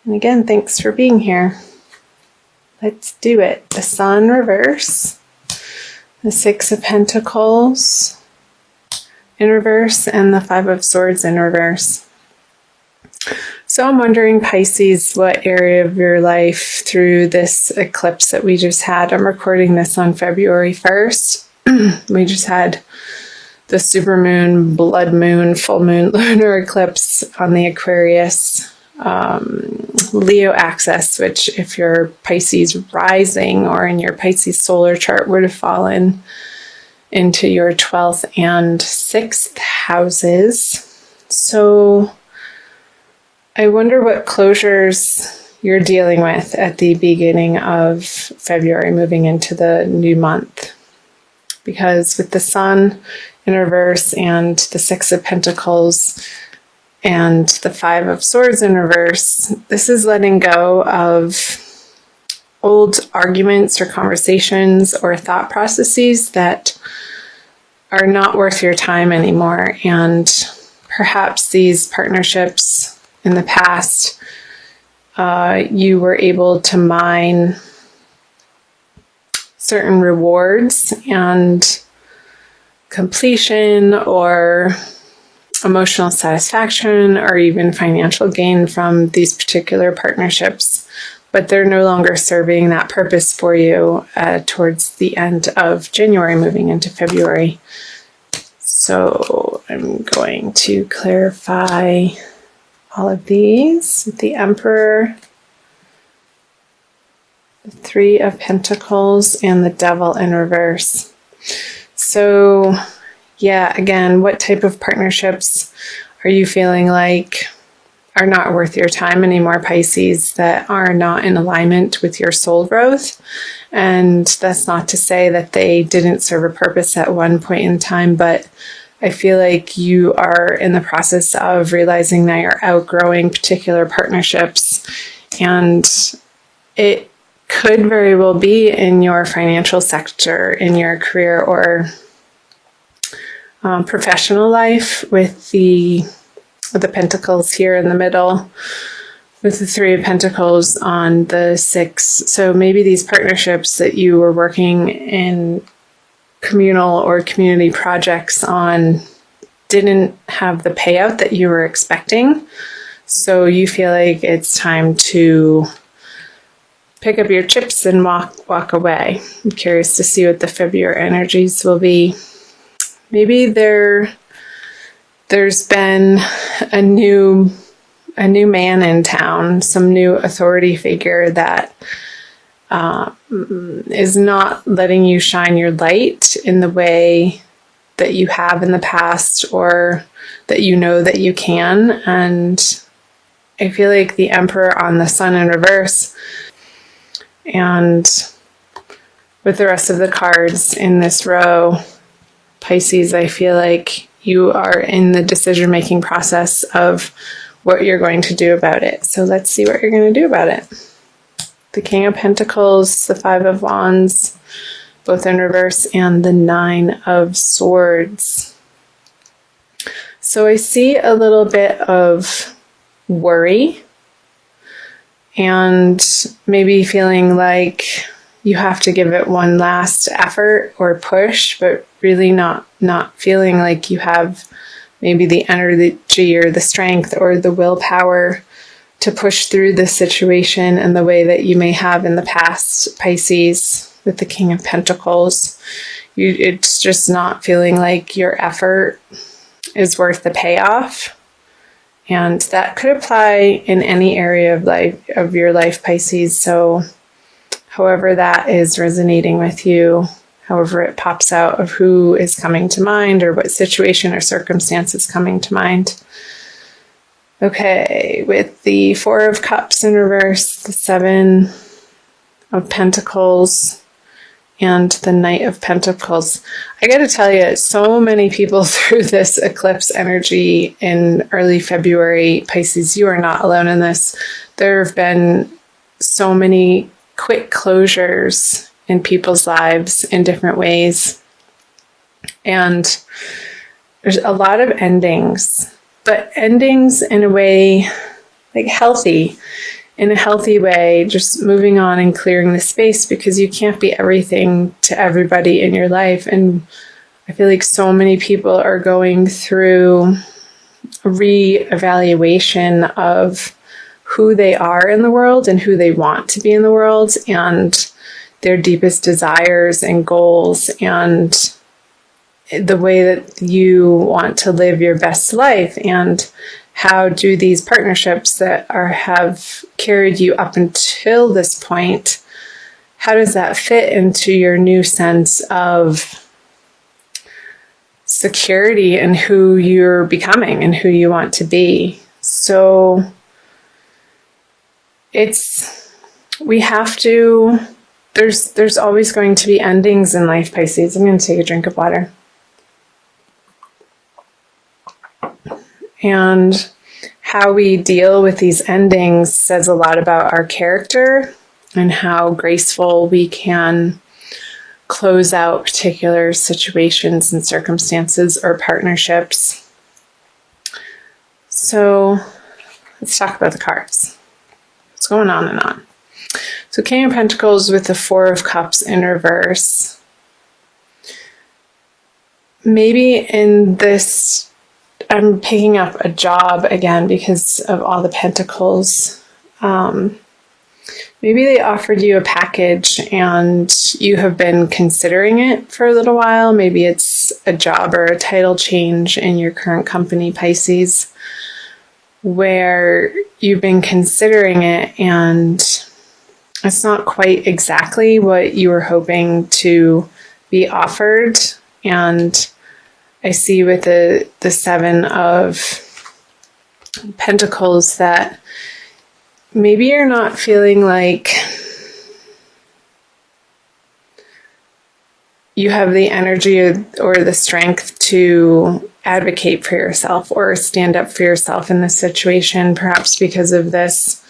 And again, thanks for being here. Let's do it. The Sun reverse, the Six of Pentacles in reverse, and the Five of Swords in reverse. So I'm wondering, Pisces, what area of your life through this eclipse that we just had? I'm recording this on February 1st. We just had the supermoon, blood moon, full moon, lunar eclipse on the Aquarius Leo axis, which if your Pisces rising or in your Pisces solar chart would have fallen into your 12th and 6th houses. So I wonder what closures you're dealing with at the beginning of February, moving into the new month. Because with the Sun in reverse and the Six of Pentacles and the Five of Swords in reverse, this is letting go of old arguments or conversations or thought processes that are not worth your time anymore. And perhaps these partnerships in the past, you were able to mine certain rewards and completion or emotional satisfaction or even financial gain from these particular partnerships, but they're no longer serving that purpose for you towards the end of January, moving into February. So I'm going to clarify all of these. The Emperor, the Three of Pentacles, and the Devil in reverse. So yeah, again, what type of partnerships are you feeling like are not worth your time anymore, Pisces, that are not in alignment with your soul growth? And that's not to say that they didn't serve a purpose at one point in time, but I feel like you are in the process of realizing that you're outgrowing particular partnerships, and it could very well be in your financial sector, in your career or professional life, with the Pentacles here in the middle, with the Three of Pentacles on the Six. So maybe these partnerships that you were working in communal or community projects on didn't have the payout that you were expecting. So you feel like it's time to pick up your chips and walk away. I'm curious to see what the February energies will be. Maybe there's been a new man in town, some new authority figure that is not letting you shine your light in the way that you have in the past, or that you know that you can. And I feel like the Emperor on the Sun in reverse, and with the rest of the cards in this row, Pisces, I feel like you are in the decision-making process of what you're going to do about it. So let's see what you're going to do about it. The King of Pentacles, the Five of Wands, both in reverse, and the Nine of Swords. So I see a little bit of worry and maybe feeling like you have to give it one last effort or push, but really not feeling like you have maybe the energy or the strength or the willpower to push through this situation in the way that you may have in the past, Pisces, with the King of Pentacles. It's just not feeling like your effort is worth the payoff. And that could apply in any area of your life, Pisces. So however that is resonating with you, however it pops out of who is coming to mind or what situation or circumstance is coming to mind. Okay, with the Four of Cups in reverse, the Seven of Pentacles, and the Knight of Pentacles. I got to tell you, so many people through this eclipse energy in early February, Pisces, you are not alone in this. There have been so many quick closures in people's lives in different ways. And there's a lot of endings, but endings in a way like healthy in a healthy way, just moving on and clearing the space, because you can't be everything to everybody in your life. And I feel like so many people are going through a re-evaluation of who they are in the world and who they want to be in the world, and their deepest desires and goals, and the way that you want to live your best life, and how do these partnerships that have carried you up until this point, how does that fit into your new sense of security and who you're becoming and who you want to be? So we have to, there's always going to be endings in life, Pisces. I'm going to take a drink of water. And how we deal with these endings says a lot about our character and how graceful we can close out particular situations and circumstances or partnerships. So let's talk about the cards. It's going on and on. So King of Pentacles with the Four of Cups in reverse. Maybe in this, I'm picking up a job again because of all the pentacles. Maybe they offered you a package and you have been considering it for a little while. Maybe it's a job or a title change in your current company, Pisces, where you've been considering it and it's not quite exactly what you were hoping to be offered. And I see with the Seven of Pentacles that maybe you're not feeling like you have the energy or the strength to advocate for yourself or stand up for yourself in this situation, perhaps because of this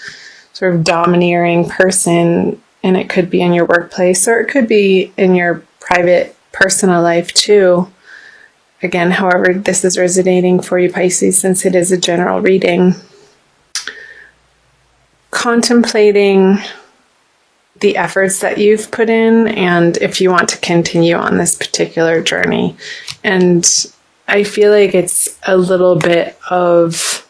sort of domineering person. And it could be in your workplace or it could be in your private personal life too. Again, however this is resonating for you, Pisces, since it is a general reading. Contemplating the efforts that you've put in and if you want to continue on this particular journey. And I feel like it's a little bit of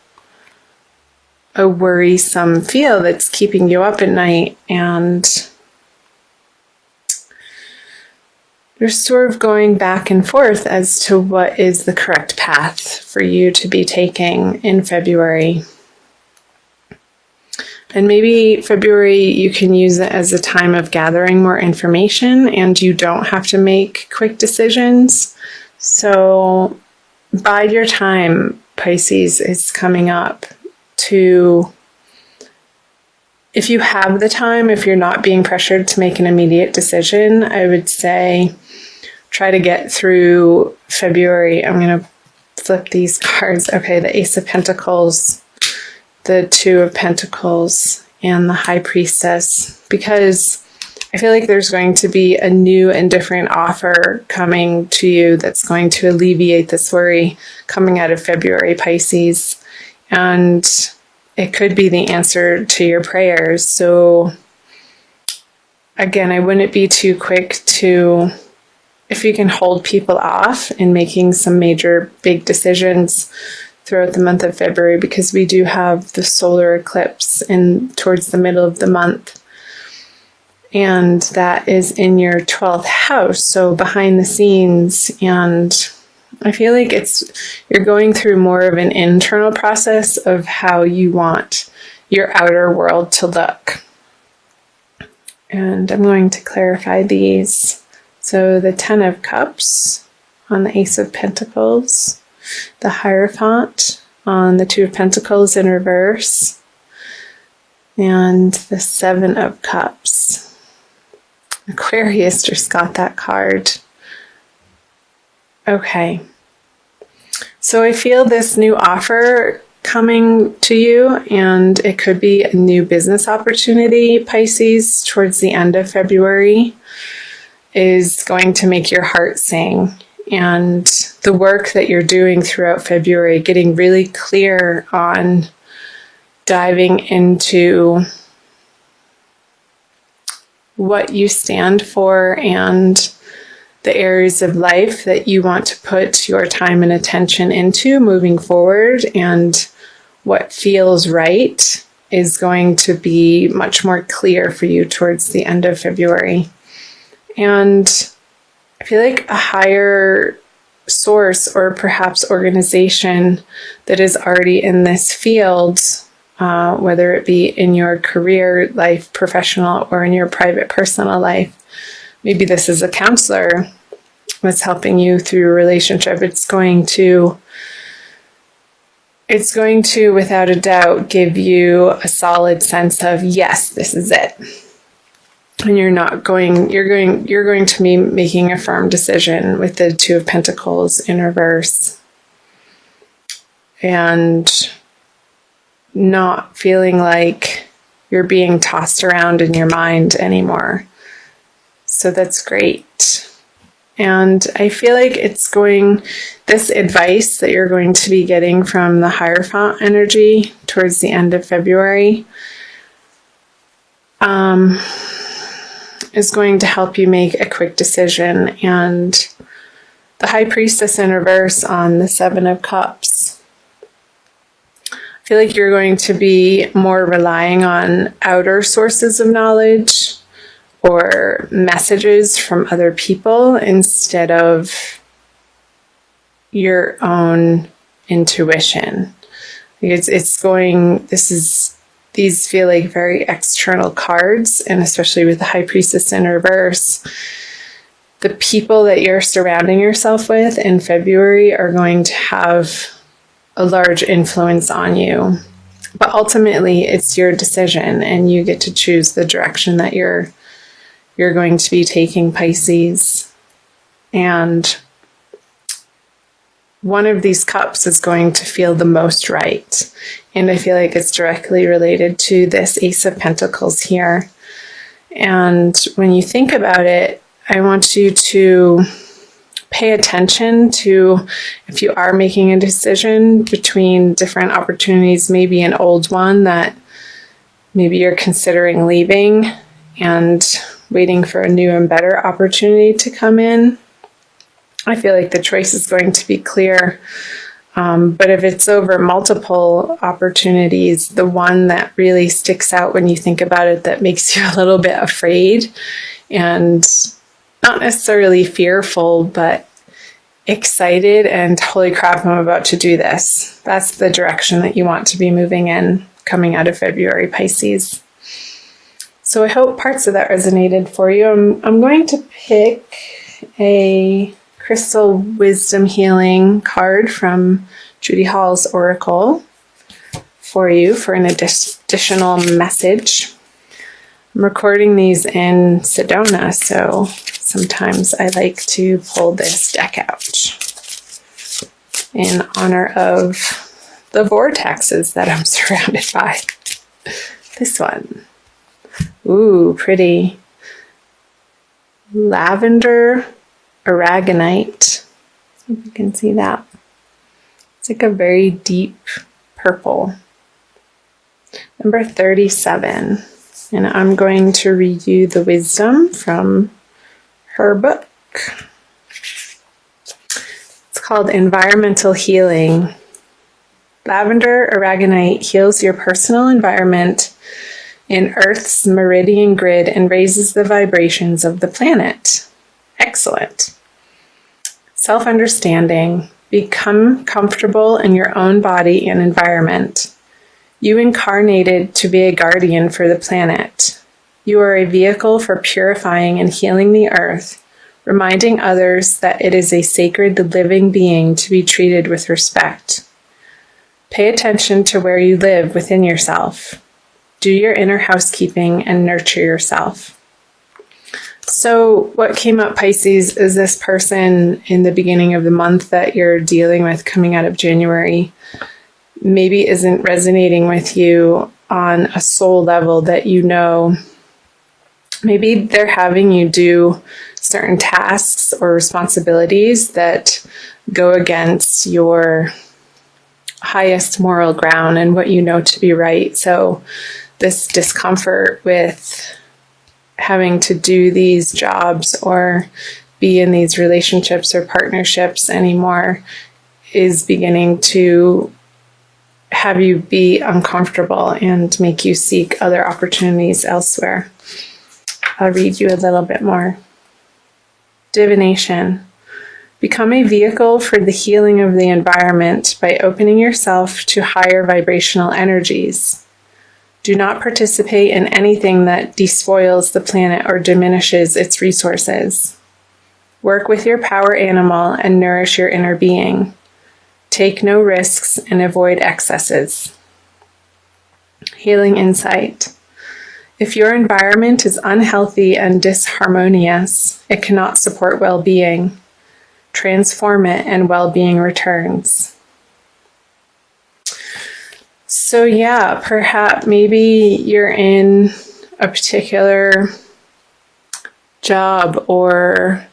a worrisome feel that's keeping you up at night, and you're sort of going back and forth as to what is the correct path for you to be taking in February. And maybe February, you can use it as a time of gathering more information and you don't have to make quick decisions. So bide your time, Pisces. Is coming up to, if you have the time, if you're not being pressured to make an immediate decision, I would say try to get through February. I'm going to flip these cards. Okay, the Ace of Pentacles, the Two of Pentacles, and the High Priestess, because I feel like there's going to be a new and different offer coming to you that's going to alleviate this worry coming out of February, Pisces. And it could be the answer to your prayers. So again, I wouldn't be too quick to, if you can hold people off in making some major big decisions throughout the month of February, because we do have the solar eclipse towards the middle of the month. And that is in your 12th house, so behind the scenes. And I feel like you're going through more of an internal process of how you want your outer world to look. And I'm going to clarify these. So the Ten of Cups on the Ace of Pentacles, the Hierophant on the Two of Pentacles in reverse, and the Seven of Cups. Aquarius just got that card. Okay. So I feel this new offer coming to you, and it could be a new business opportunity, Pisces, towards the end of February, is going to make your heart sing. And the work that you're doing throughout February, getting really clear on diving into what you stand for and the areas of life that you want to put your time and attention into moving forward, and what feels right is going to be much more clear for you towards the end of February. And I feel like a higher source or perhaps organization that is already in this field, whether it be in your career life, professional, or in your private personal life. Maybe this is a counselor that's helping you through a relationship. It's going to, without a doubt, give you a solid sense of, yes, this is it. And you're going to be making a firm decision with the Two of Pentacles in reverse. And not feeling like you're being tossed around in your mind anymore. So that's great. And I feel like this advice that you're going to be getting from the Hierophant energy towards the end of February is going to help you make a quick decision. And the High Priestess in reverse on the Seven of Cups. I feel like you're going to be more relying on outer sources of knowledge or messages from other people instead of your own intuition. These feel like very external cards, and especially with the High Priestess in reverse, the people that you're surrounding yourself with in February are going to have a large influence on you. But ultimately, it's your decision, and you get to choose the direction that you're going to be taking, Pisces. And one of these cups is going to feel the most right. And I feel like it's directly related to this Ace of Pentacles here. And when you think about it, I want you to pay attention to, if you are making a decision between different opportunities, maybe an old one that maybe you're considering leaving and waiting for a new and better opportunity to come in. I feel like the choice is going to be clear. But if it's over multiple opportunities, the one that really sticks out when you think about it, that makes you a little bit afraid and not necessarily fearful, but excited and holy crap, I'm about to do this. That's the direction that you want to be moving in coming out of February, Pisces. So I hope parts of that resonated for you. I'm going to pick a Crystal Wisdom Healing card from Judy Hall's Oracle for you for an additional message. I'm recording these in Sedona, so sometimes I like to pull this deck out in honor of the vortexes that I'm surrounded by. This one. Ooh, pretty. Lavender aragonite. If you can see that. It's like a very deep purple. Number 37. And I'm going to read you the wisdom from her book. It's called Environmental Healing. Lavender aragonite heals your personal environment in Earth's meridian grid and raises the vibrations of the planet. Excellent. Self-understanding. Become comfortable in your own body and environment. You incarnated to be a guardian for the planet. You are a vehicle for purifying and healing the earth, reminding others that it is a sacred living being to be treated with respect. Pay attention to where you live within yourself. Do your inner housekeeping and nurture yourself. So what came up, Pisces, is this person in the beginning of the month that you're dealing with coming out of January maybe isn't resonating with you on a soul level that you know. Maybe they're having you do certain tasks or responsibilities that go against your highest moral ground and what you know to be right. So this discomfort with having to do these jobs or be in these relationships or partnerships anymore is beginning to have you be uncomfortable and make you seek other opportunities elsewhere. I'll read you a little bit more. Divination. Become a vehicle for the healing of the environment by opening yourself to higher vibrational energies. Do not participate in anything that despoils the planet or diminishes its resources. Work with your power animal and nourish your inner being. Take no risks and avoid excesses. Healing insight. If your environment is unhealthy and disharmonious, it cannot support well-being. Transform it and well-being returns. So yeah, perhaps maybe you're in a particular job or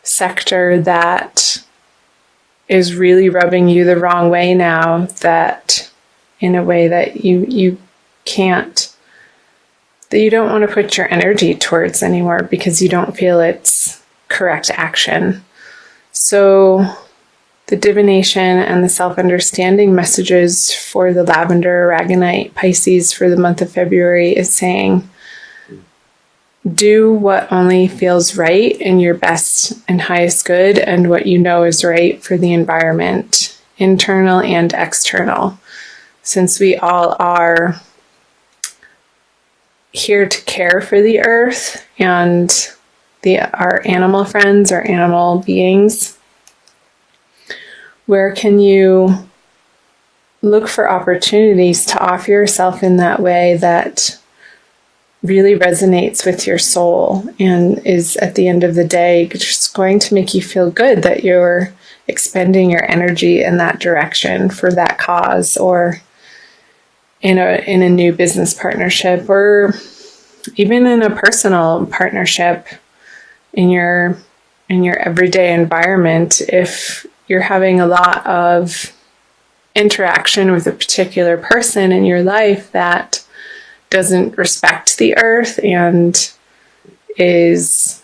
sector that is really rubbing you the wrong way now, that in a way that you can't, that you don't want to put your energy towards anymore because you don't feel it's correct action. So the divination and the self-understanding messages for the lavender aragonite Pisces for the month of February is saying, do what only feels right in your best and highest good and what you know is right for the environment, internal and external. Since we all are here to care for the earth and our animal friends, our animal beings, where can you look for opportunities to offer yourself in that way that really resonates with your soul and is at the end of the day just going to make you feel good that you're expending your energy in that direction for that cause, or in a new business partnership, or even in a personal partnership in your everyday environment. If you're having a lot of interaction with a particular person in your life that doesn't respect the earth and is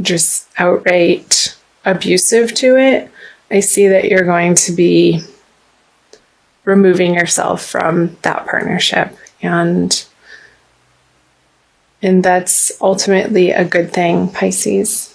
just outright abusive to it, I see that you're going to be removing yourself from that partnership, and that's ultimately a good thing, Pisces.